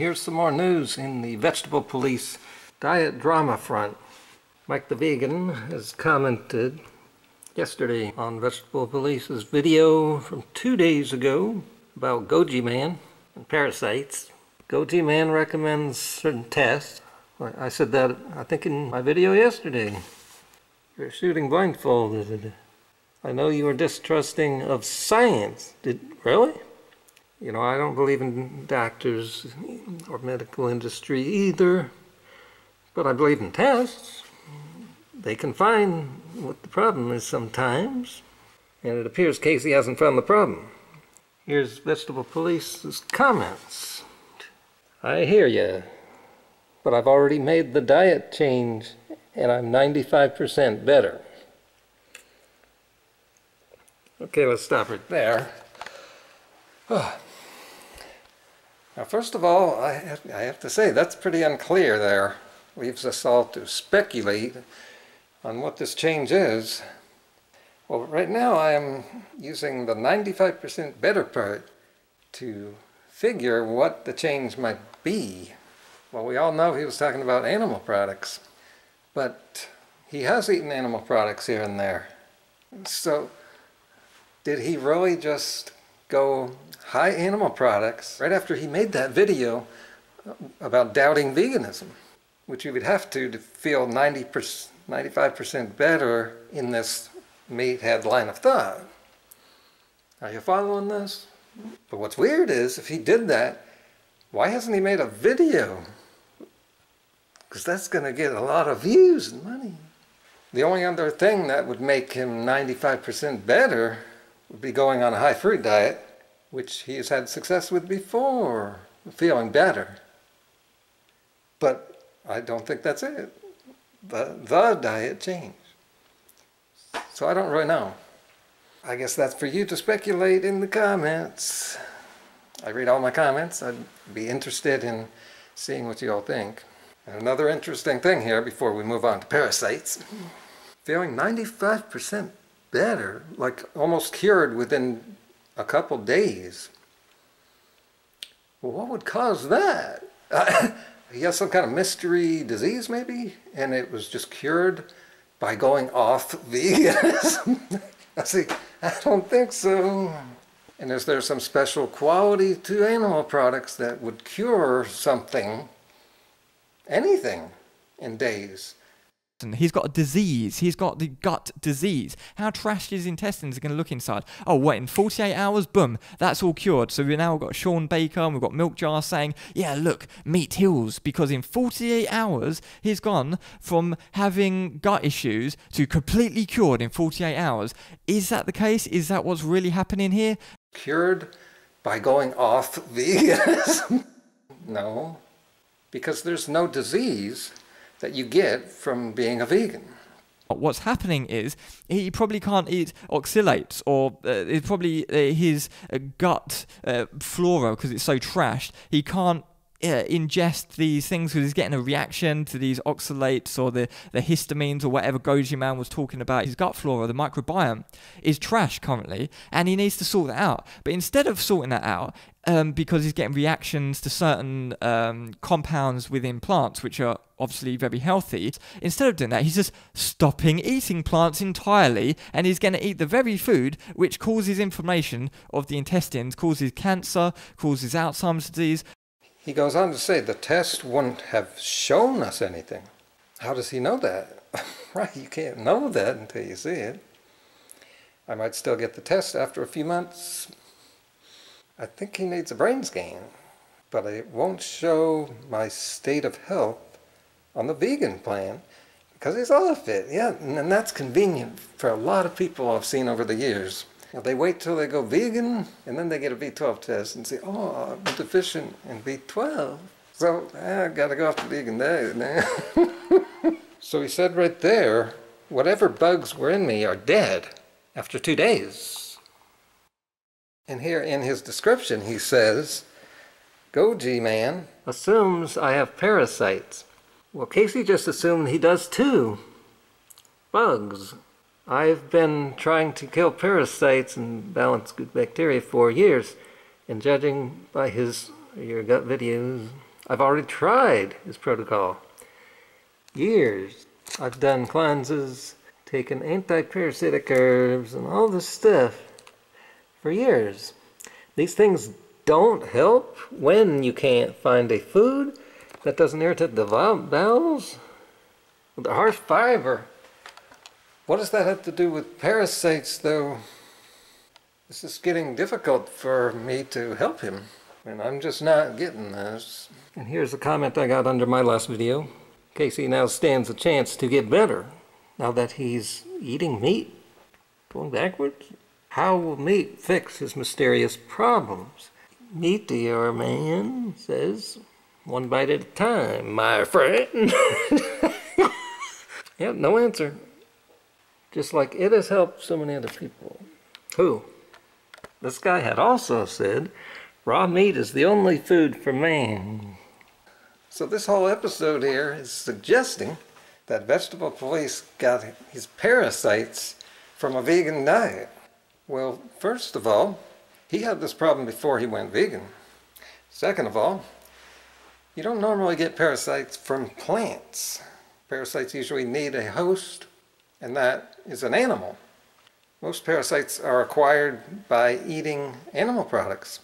Here's some more news in the Vegetable Pulice diet drama front. Mike the Vegan has commented yesterday on Vegetable Pulice's video from 2 days ago about GojiMan and Parasites. GojiMan recommends certain tests. I said that, I think, in my video yesterday. You're shooting blindfolded. I know you were distrusting of science. Really? You know, I don't believe in doctors or medical industry either, but I believe in tests. They can find what the problem is sometimes, and it appears Casey hasn't found the problem. Here's Vegetable Pulice's comments. I hear ya, but I've already made the diet change, and I'm 95% better. Okay, let's stop right there. Now, first of all, I have to say that's pretty unclear there. Leaves us all to speculate on what this change is. Well, right now I am using the 95% better part to figure what the change might be. Well, we all know he was talking about animal products, but he has eaten animal products here and there. So, did he really just go high animal products right after he made that video about doubting veganism, which you would have to feel 95% better in this meathead line of thought? Are you following this? But what's weird is, if he did that, why hasn't he made a video? Because that's going to get a lot of views and money. The only other thing that would make him 95% better would be going on a high fruit diet, which he has had success with before, feeling better. But I don't think that's it. The diet change. So I don't really know. I guess that's for you to speculate in the comments. I read all my comments. I'd be interested in seeing what you all think. And another interesting thing here before we move on to Parasites. Feeling 95% better, like almost cured within a couple days. Well, what would cause that? He has some kind of mystery disease maybe, and it was just cured by going off veganism. I don't think so. And is there some special quality to animal products that would cure something, anything, in days? He's got a disease. He's got the gut disease. How trashed his intestines are going to look inside? Oh, wait, in 48 hours, boom, that's all cured. So we've now got Sean Baker and we've got Milk Jar saying, yeah, look, meat heals. Because in 48 hours, he's gone from having gut issues to completely cured in 48 hours. Is that the case? Is that what's really happening here? Cured by going off veganism? No, because there's no disease that you get from being a vegan. What's happening is he probably can't eat oxalates, or it's probably his gut flora, because it's so trashed, he can't ingest these things because he's getting a reaction to these oxalates or the histamines or whatever GojiMan was talking about. His gut flora, the microbiome, is trash currently, and he needs to sort that out. But instead of sorting that out, because he's getting reactions to certain compounds within plants, which are obviously very healthy, instead of doing that, he's just stopping eating plants entirely, and he's going to eat the very food which causes inflammation of the intestines, causes cancer, causes Alzheimer's disease. He goes on to say the test wouldn't have shown us anything. How does he know that? Right, you can't know that until you see it. I might still get the test after a few months. I think he needs a brain scan, but it won't show my state of health on the vegan plan because he's off it. Yeah, and that's convenient for a lot of people I've seen over the years. You know, they wait till they go vegan, and then they get a B12 test and say, oh, I'm deficient in B12. So, I gotta go off the vegan diet now. So he said right there, whatever bugs were in me are dead after 2 days. And here in his description he says, GojiMan assumes I have parasites. Well, Casey just assumed he does too. Bugs. I've been trying to kill parasites and balance good bacteria for years, and judging by your gut videos, I've already tried his protocol. Years. I've done cleanses, taken anti-parasitic herbs, and all this stuff for years. These things don't help when you can't find a food that doesn't irritate the bowels. The harsh fiber. What does that have to do with parasites, though? This is getting difficult for me to help him, and I'm just not getting this. And here's a comment I got under my last video. Casey now stands a chance to get better now that he's eating meat. Going backwards? How will meat fix his mysterious problems? Meteor Man says, one bite at a time, my friend. Yep, no answer. Just like it has helped so many other people. Who? This guy had also said, raw meat is the only food for man. So this whole episode here is suggesting that Vegetable Pulice got his parasites from a vegan diet. Well, first of all, he had this problem before he went vegan. Second of all, you don't normally get parasites from plants. Parasites usually need a host, and that is an animal. Most parasites are acquired by eating animal products,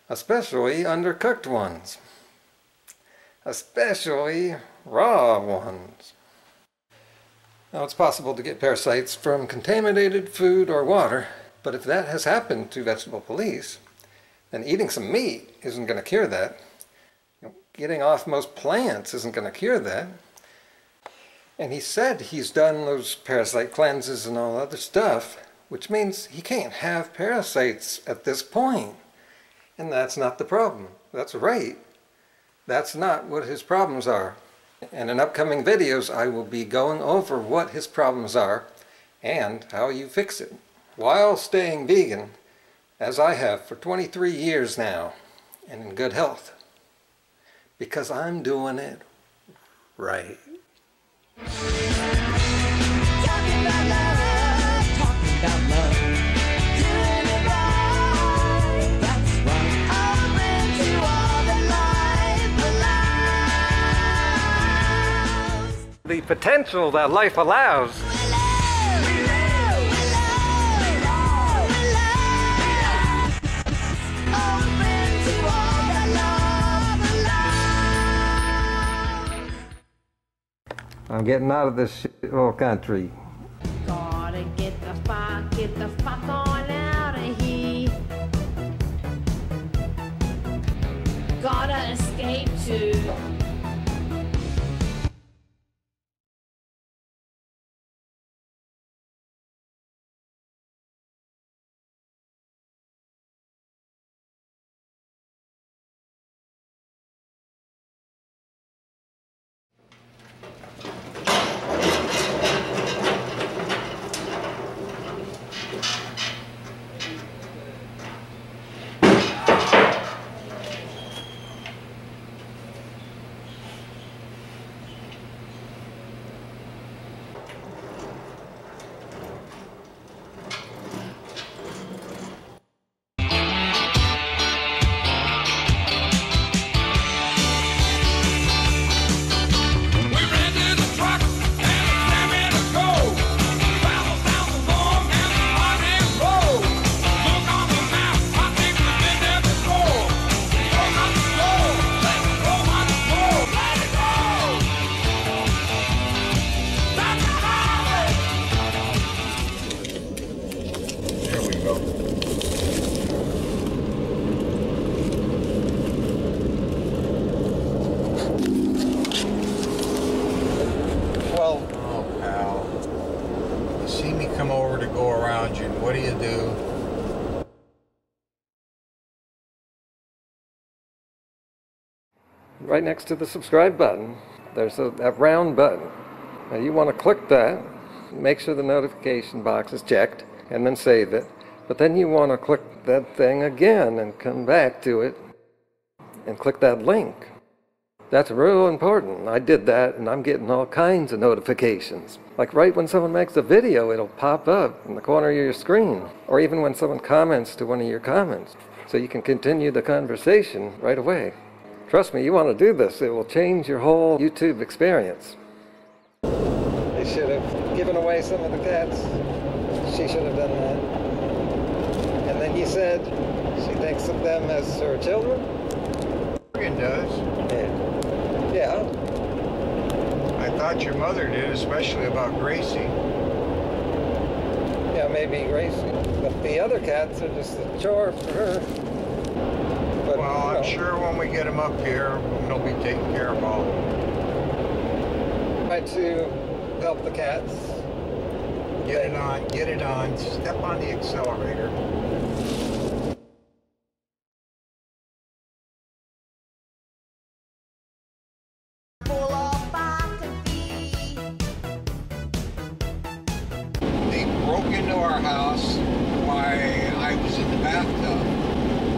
especially undercooked ones, especially raw ones. Now, it's possible to get parasites from contaminated food or water, but if that has happened to Vegetable Pulice, then eating some meat isn't going to cure that. Getting off most plants isn't going to cure that. And he said he's done those parasite cleanses and all other stuff, which means he can't have parasites at this point. And that's not the problem. That's right. That's not what his problems are. And in upcoming videos, I will be going over what his problems are and how you fix it, while staying vegan, as I have for 23 years now, and in good health. Because I'm doing it right. Talking about love, talking about love, doing it right, that's right. Open to all the life allows. The potential that life allows. I'm getting out of this shithole country. Gotta get the fuck on out of here. Gotta escape to. Come over to go around you, and what do? Right next to the subscribe button, there's that round button. Now you want to click that, make sure the notification box is checked, and then save it. But then you want to click that thing again and come back to it and click that link. That's real important. I did that, and I'm getting all kinds of notifications. Like right when someone makes a video, it'll pop up in the corner of your screen. Or even when someone comments to one of your comments. So you can continue the conversation right away. Trust me, you want to do this. It will change your whole YouTube experience. They should have given away some of the cats. She should have done that. And then you said she thinks of them as her children? Morgan does. Yeah. I thought your mother did, especially about Gracie. Yeah, maybe Gracie. But the other cats are just a chore for her. But, Well, you know, I'm sure when we get them up here, they'll be taking care of all of them. try to help the cats. Get it on, step on the accelerator. Full of faculty. They broke into our house while I was in the bathtub.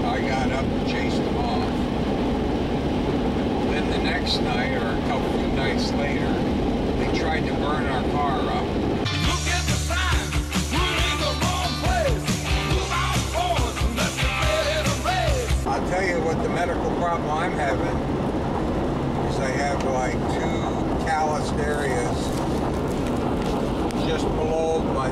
I got up and chased them off. Then the next night, or a couple of nights later, they tried to burn our car up. Look at the sign, we're in the wrong place. Move out forward and let's get ready to race. I'll tell you what the medical problem I'm having is I have like 2 calloused areas just below my